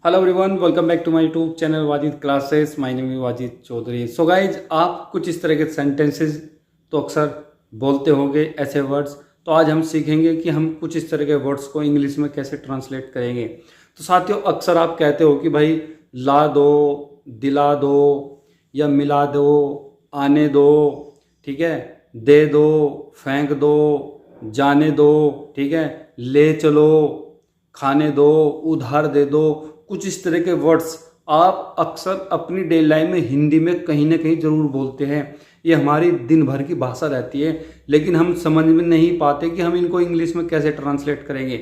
Hello everyone, welcome back to my YouTube channel Wajid classes. My name is Wajid Chaudhary. So guys, आप कुछ इस तरह के सेंटेंसेस तो अक्सर बोलते होंगे, ऐसे वर्ड्स। तो आज हम सीखेंगे कि हम कुछ इस तरह के वर्ड्स को इंग्लिश में कैसे ट्रांसलेट करेंगे। तो साथियों, अक्सर आप कहते हो कि भाई ला दो, दिला दो, या मिला दो, आने दो, ठीक है, दे दो, फेंक दो, जाने दो, ठीक है, ले चलो, खाने दो, उधार दे दो। कुछ इस तरह के वर्ड्स आप अक्सर अपनी डेली लाइफ में हिंदी में कहीं ना कहीं ज़रूर बोलते हैं। ये हमारी दिन भर की भाषा रहती है, लेकिन हम समझ में नहीं पाते कि हम इनको इंग्लिश में कैसे ट्रांसलेट करेंगे।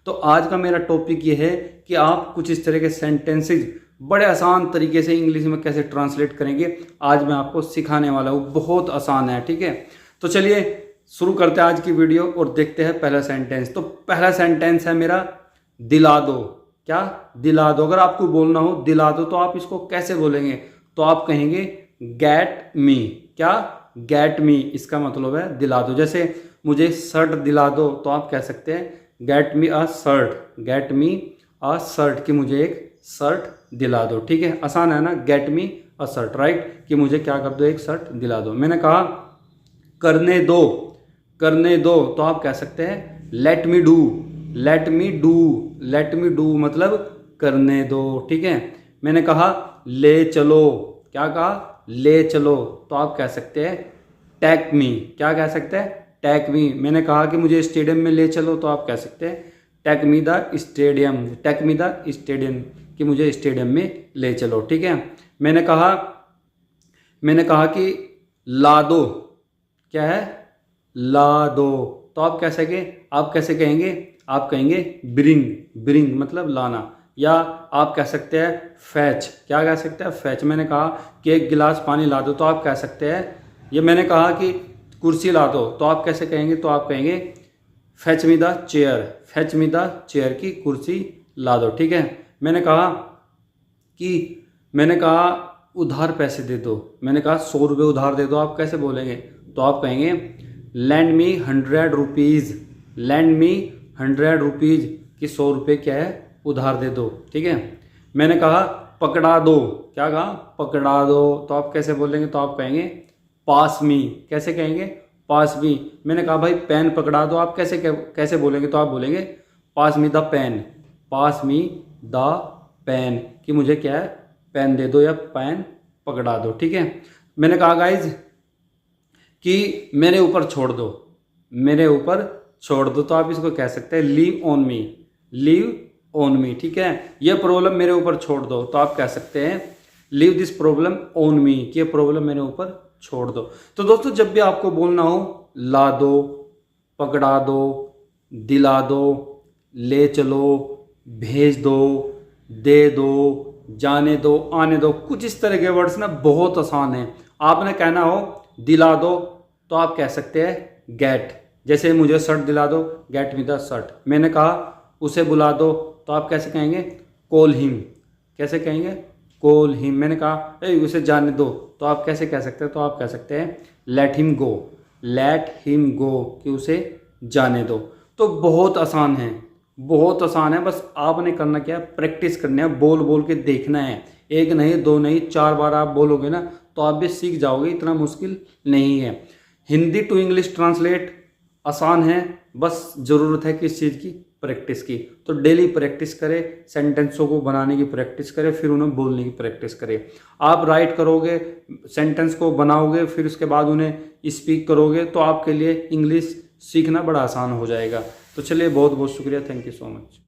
तो आज का मेरा टॉपिक ये है कि आप कुछ इस तरह के सेंटेंसेज बड़े आसान तरीके से इंग्लिश में कैसे ट्रांसलेट करेंगे। आज मैं आपको सिखाने वाला हूँ, बहुत आसान है, ठीक है। तो चलिए शुरू करते हैं आज की वीडियो और देखते हैं पहला सेंटेंस। तो पहला सेंटेंस है मेरा दिला दो। क्या? दिला दो। अगर आपको बोलना हो दिला दो तो आप इसको कैसे बोलेंगे? तो आप कहेंगे गेट मी। क्या? Get me. इसका मतलब है दिला दो। जैसे मुझे शर्ट दिला दो तो आप कह सकते हैं गेट मी अ शर्ट। गेट मी अ शर्ट, कि मुझे एक शर्ट दिला दो। ठीक है, आसान है ना, गेट मी अ शर्ट, राइट, कि मुझे क्या कर दो, एक शर्ट दिला दो। मैंने कहा करने दो। करने दो तो आप कह सकते हैं let me do. Let me do. Let me do मतलब करने दो। ठीक है। मैंने कहा ले चलो। क्या कहा? ले चलो। तो आप कह सकते हैं टेक मी। क्या कह सकते हैं? Take me. मैंने कहा कि मुझे स्टेडियम में ले चलो तो आप कह सकते हैं take me the stadium. Take me the stadium, कि मुझे स्टेडियम में ले चलो। ठीक है। मैंने कहा कि ला दो। क्या है? ला दो। तो आप कैसे कहेंगे? आप कहेंगे ब्रिंग। ब्रिंग मतलब लाना। या आप कह सकते हैं फैच। क्या कह सकते हैं? फैच। मैंने कहा कि एक गिलास पानी ला दो तो आप कह सकते हैं, ये मैंने कहा कि कुर्सी ला दो तो आप कैसे कहेंगे? तो आप कहेंगे fetch me the chair. Fetch me the chair, की कुर्सी ला दो। ठीक है। मैंने कहा उधार पैसे दे दो। मैंने कहा 100 रुपये उधार दे दो। आप कैसे बोलेंगे? तो आप कहेंगे लैंड मी 100 रुपीज़। लैंड मी 100 रुपीज़, कि 100 रुपये क्या है, उधार दे दो। ठीक है। मैंने कहा पकड़ा दो। क्या कहा? पकड़ा दो। तो आप कैसे बोलेंगे? तो आप कहेंगे पास मी। कैसे कहेंगे? पास मी। मैंने कहा भाई पेन पकड़ा दो। आप कैसे बोलेंगे? तो आप बोलेंगे pass me the pen. Pass me the pen, कि मुझे क्या है, पेन दे दो या पेन पकड़ा दो। ठीक है। मैंने कहा गाइज कि मेरे ऊपर छोड़ दो। मेरे ऊपर छोड़ दो तो आप इसको कह सकते हैं leave on me. Leave on me. ठीक है। ये प्रॉब्लम मेरे ऊपर छोड़ दो तो आप कह सकते हैं leave this problem on me, कि ये प्रॉब्लम मेरे ऊपर छोड़ दो। तो दोस्तों, जब भी आपको बोलना हो ला दो, पकड़ा दो, दिला दो, ले चलो, भेज दो, दे दो, जाने दो, आने दो, कुछ इस तरह के वर्ड्स ना बहुत आसान है। आपने कहना हो दिला दो तो आप कह सकते हैं गेट। जैसे मुझे शर्ट दिला दो, गेट मी द शर्ट। मैंने कहा उसे बुला दो तो आप कैसे कहेंगे? Call him. कैसे कहेंगे? Call him. मैंने कहा उसे जाने दो तो आप कैसे कह सकते हैं? तो आप कह सकते हैं let him go. Let him go, कि उसे जाने दो। तो बहुत आसान है, बहुत आसान है। बस आपने करना क्या है, प्रैक्टिस करनी है, बोल बोल के देखना है। एक नहीं, दो नहीं, 4 बार आप बोलोगे ना तो आप भी सीख जाओगे। इतना मुश्किल नहीं है। हिंदी टू इंग्लिश ट्रांसलेट आसान है, बस ज़रूरत है किस चीज़ की? प्रैक्टिस की। तो डेली प्रैक्टिस करें, सेंटेंसों को बनाने की प्रैक्टिस करें, फिर उन्हें बोलने की प्रैक्टिस करें। आप राइट करोगे, सेंटेंस को बनाओगे, फिर उसके बाद उन्हें स्पीक करोगे तो आपके लिए इंग्लिश सीखना बड़ा आसान हो जाएगा। तो चलिए, बहुत बहुत शुक्रिया। Thank you so much.